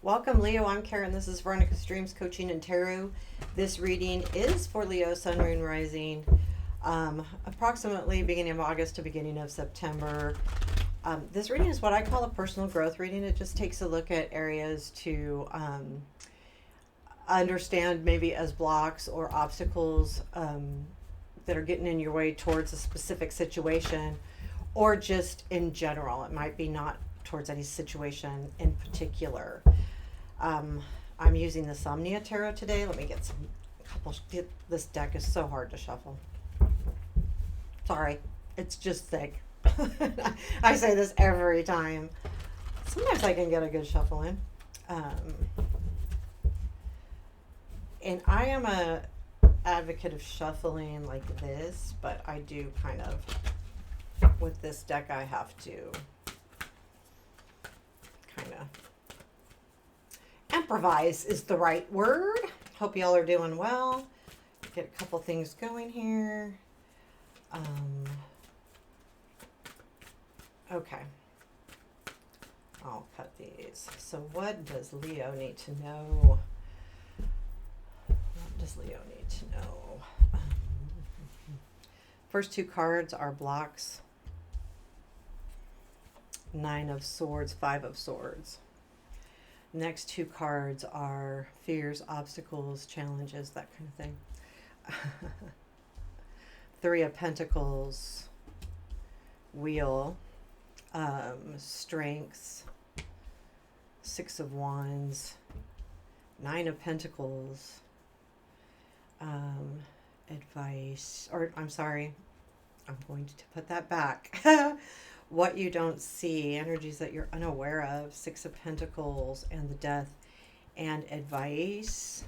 Welcome, Leo. I'm Karen. This is Veronica's Dreams Coaching and Tarot. This reading is for Leo, Sun, Moon, Rising, approximately beginning of August to beginning of September. This reading is what I call a personal growth reading. It just takes a look at areas to understand maybe as blocks or obstacles that are getting in your way towards a specific situation, or just in general. It might be not towards any situation in particular. Um, I'm using the Somnia tarot today. Let me get some couple. This deck is so hard to shuffle. Sorry, it's just thick. I say this every time. Sometimes I can get a good shuffle in. Um, and I am a advocate of shuffling like this, but I do kind of, with this deck, I have to kind of improvise is the right word. Hope y'all are doing well. Get a couple things going here. Okay. I'll cut these. So what does Leo need to know? What does Leo need to know? First two cards are blocks. 9 of Swords, 5 of Swords. Next two cards are fears, obstacles, challenges, that kind of thing. 3 of Pentacles, Wheel, strengths, 6 of Wands, 9 of Pentacles, advice, or I'm sorry, I'm going to put that back. What you don't see, energies that you're unaware of, 6 of Pentacles and the Death, and advice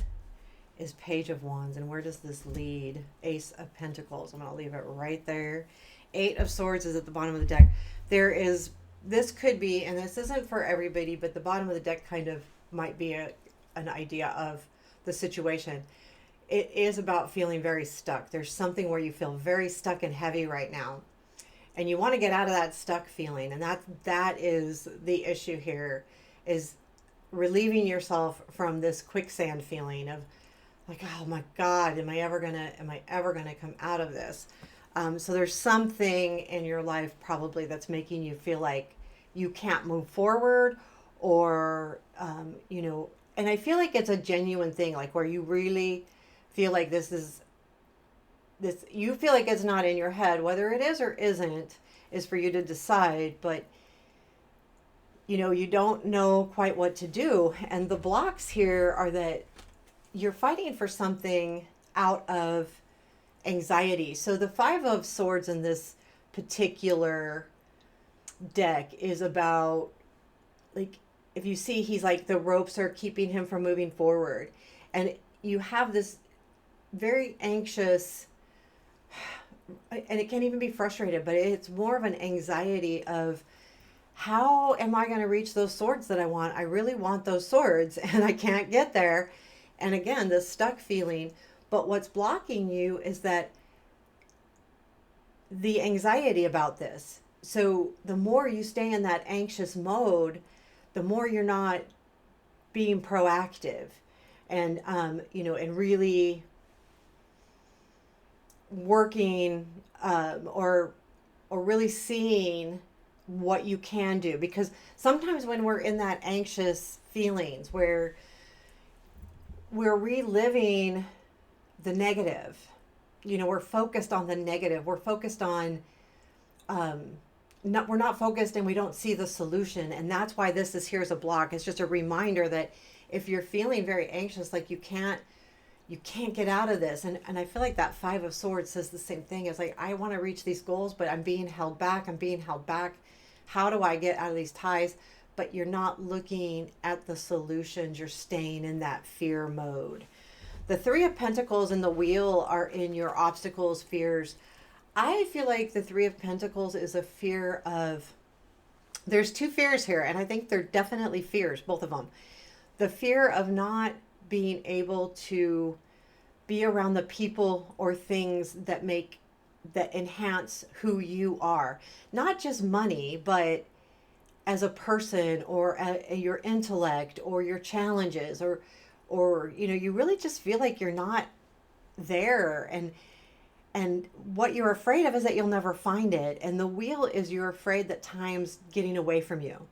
is Page of Wands. And where does this lead? Ace of Pentacles. I'm going to leave it right there. 8 of Swords is at the bottom of the deck. This could be, and this isn't for everybody, but the bottom of the deck kind of might be an idea of the situation. It is about feeling very stuck. There's something where you feel very stuck and heavy right now. And you want to get out of that stuck feeling. And that is the issue here, is relieving yourself from this quicksand feeling of like, oh my God, am I ever gonna come out of this? So there's something in your life probably that's making you feel like you can't move forward, or, and I feel like it's a genuine thing, like where you really feel like this, you feel like it's not in your head. Whether it is or isn't is for you to decide, but you don't know quite what to do. And the blocks here are that you're fighting for something out of anxiety. So the 5 of Swords in this particular deck is about, like, if you see, he's like, the ropes are keeping him from moving forward. And you have this very anxious, and it can't even be frustrated, but it's more of an anxiety of, how am I going to reach those swords that I want? I really want those swords and I can't get there. And again, the stuck feeling. But what's blocking you is that the anxiety about this. So the more you stay in that anxious mode, the more you're not being proactive and, and really working, or really seeing what you can do. Because sometimes when we're in that anxious feelings where we're reliving the negative, we're focused on the negative, we're focused on, we're not focused, and we don't see the solution. And that's why this is here as a block. It's just a reminder that if you're feeling very anxious, like you can't get out of this. And I feel like that 5 of Swords says the same thing. It's like, I want to reach these goals, but I'm being held back. How do I get out of these ties? But you're not looking at the solutions. You're staying in that fear mode. The 3 of Pentacles and the Wheel are in your obstacles, fears. I feel like the 3 of Pentacles is a fear of, there's 2 fears here, and I think they're definitely fears, both of them. The fear of not being able to be around the people or things that enhance who you are. Not just money, but as a person, or your intellect, or your challenges, or you really just feel like you're not there. And what you're afraid of is that you'll never find it. And the wheel is, you're afraid that time's getting away from you.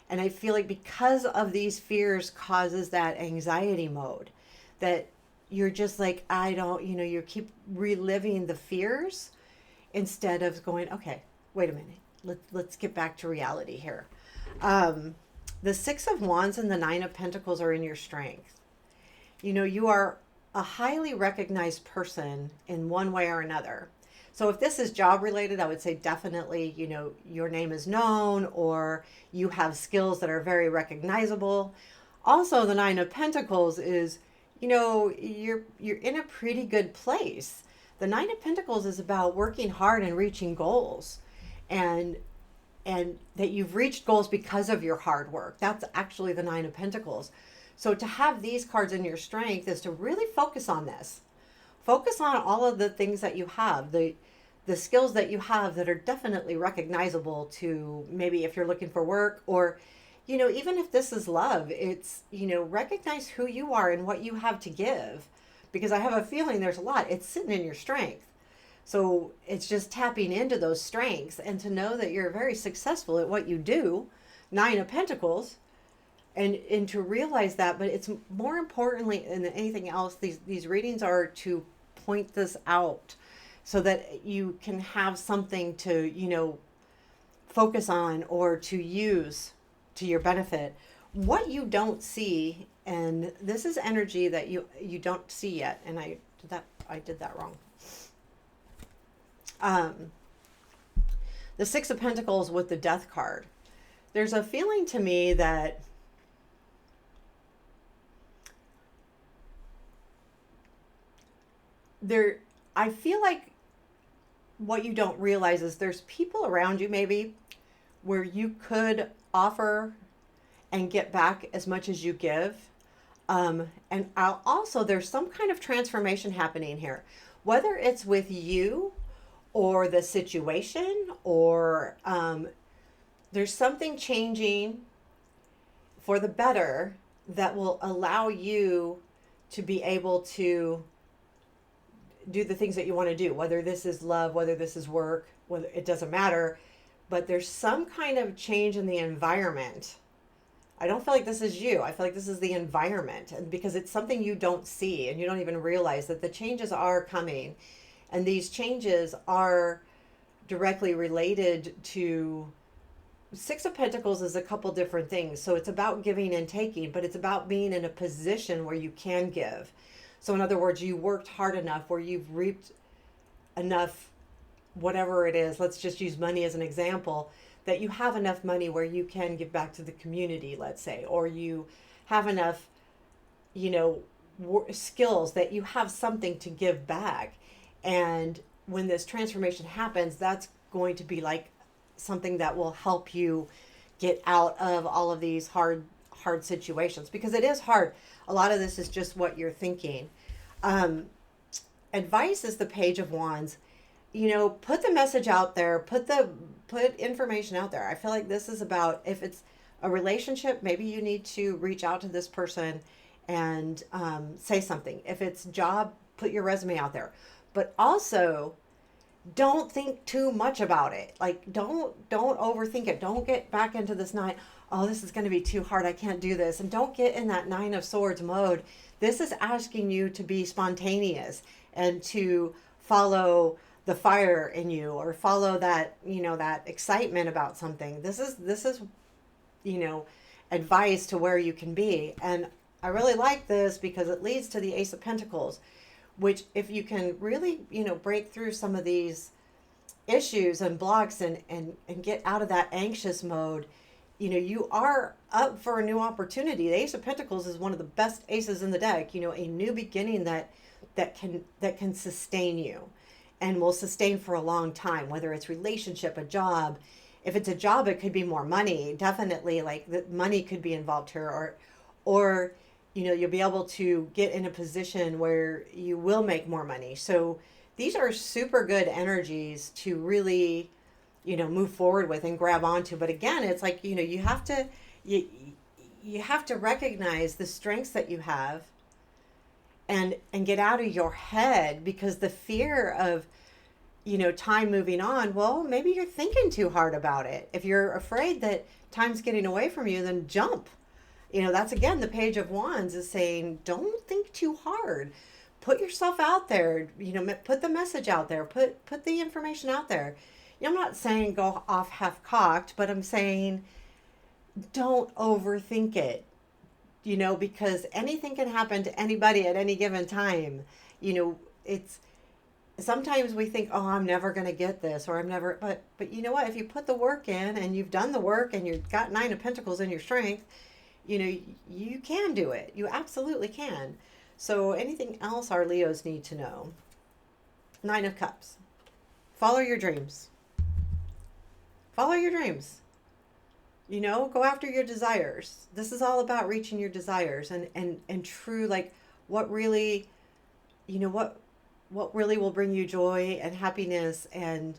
And I feel like because of these fears causes that anxiety mode, that you're just like, I don't, you keep reliving the fears instead of going, okay, wait a minute. Let's get back to reality here. Um, the Six of Wands and the Nine of Pentacles are in your strength. You are a highly recognized person in one way or another. So if this is job related, I would say definitely, your name is known, or you have skills that are very recognizable. Also, the Nine of Pentacles is, you're in a pretty good place. The Nine of Pentacles is about working hard and reaching goals, and that you've reached goals because of your hard work. That's actually the Nine of Pentacles. So to have these cards in your strength is to really focus on this. Focus on all of the things that you have, the skills that you have that are definitely recognizable to, maybe if you're looking for work, or even if this is love, it's, recognize who you are and what you have to give, because I have a feeling there's a lot. It's sitting in your strength. So it's just tapping into those strengths, and to know that you're very successful at what you do. Nine of Pentacles. And to realize that. But it's more importantly than anything else, these readings are to point this out so that you can have something to, focus on or to use to your benefit. What you don't see, and this is energy that you don't see yet, and I did that wrong. The Six of Pentacles with the Death card. There's a feeling to me that I feel like what you don't realize is there's people around you maybe where you could offer and get back as much as you give. And also, there's some kind of transformation happening here, whether it's with you or the situation, or there's something changing for the better that will allow you to be able to do the things that you want to do, whether this is love, whether this is work, whether it doesn't matter. But there's some kind of change in the environment. I don't feel like this is you. I feel like this is the environment, and because it's something you don't see and you don't even realize that the changes are coming. And these changes are directly related to Six of Pentacles is a couple different things. So it's about giving and taking, but it's about being in a position where you can give. So in other words, you worked hard enough where you've reaped enough, whatever it is. Let's just use money as an example, that you have enough money where you can give back to the community, let's say, or you have enough, skills that you have something to give back. And when this transformation happens, that's going to be like something that will help you get out of all of these hard situations, because it is hard. A lot of this is just what you're thinking. Advice is the Page of Wands. Put the message out there, put information out there. I feel like this is about, if it's a relationship, maybe you need to reach out to this person and say something. If it's job, put your resume out there. But also, don't think too much about it. Like, don't overthink it. Don't get back into this night, oh, this is going to be too hard, I can't do this. And don't get in that Nine of Swords mode. This is asking you to be spontaneous and to follow the fire in you, or follow that, that excitement about something. This is advice to where you can be. And I really like this because it leads to the Ace of Pentacles, which, if you can really, break through some of these issues and blocks and get out of that anxious mode, you are up for a new opportunity. The Ace of Pentacles is one of the best aces in the deck, a new beginning that can sustain you and will sustain for a long time, whether it's relationship, a job. If it's a job, it could be more money. Definitely, like, the money could be involved here, or you'll be able to get in a position where you will make more money. So these are super good energies to really move forward with and grab onto. But again, it's like, you you have to recognize the strengths that you have, and get out of your head, because the fear of, time moving on, well, maybe you're thinking too hard about it. If you're afraid that time's getting away from you, then jump. That's again the Page of Wands is saying, don't think too hard. Put yourself out there, put the message out there, put the information out there. I'm not saying go off half cocked, but I'm saying don't overthink it, because anything can happen to anybody at any given time. It's sometimes we think, oh, I'm never going to get this, or I'm never, but you know what? If you put the work in and you've done the work and you've got Nine of Pentacles in your strength, you can do it. You absolutely can. So anything else our Leos need to know? Nine of Cups. Follow your dreams. Follow your dreams. Go after your desires. This is all about reaching your desires, and true, like, what really, what really will bring you joy and happiness, and,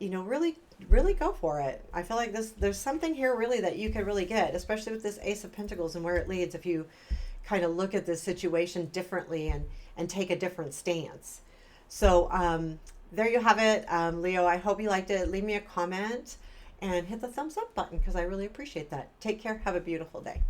really, really go for it. I feel like there's something here really that you can really get, especially with this Ace of Pentacles and where it leads, if you kind of look at this situation differently and take a different stance. So there you have it, Leo. I hope you liked it. Leave me a comment and hit the thumbs up button, because I really appreciate that. Take care. Have a beautiful day.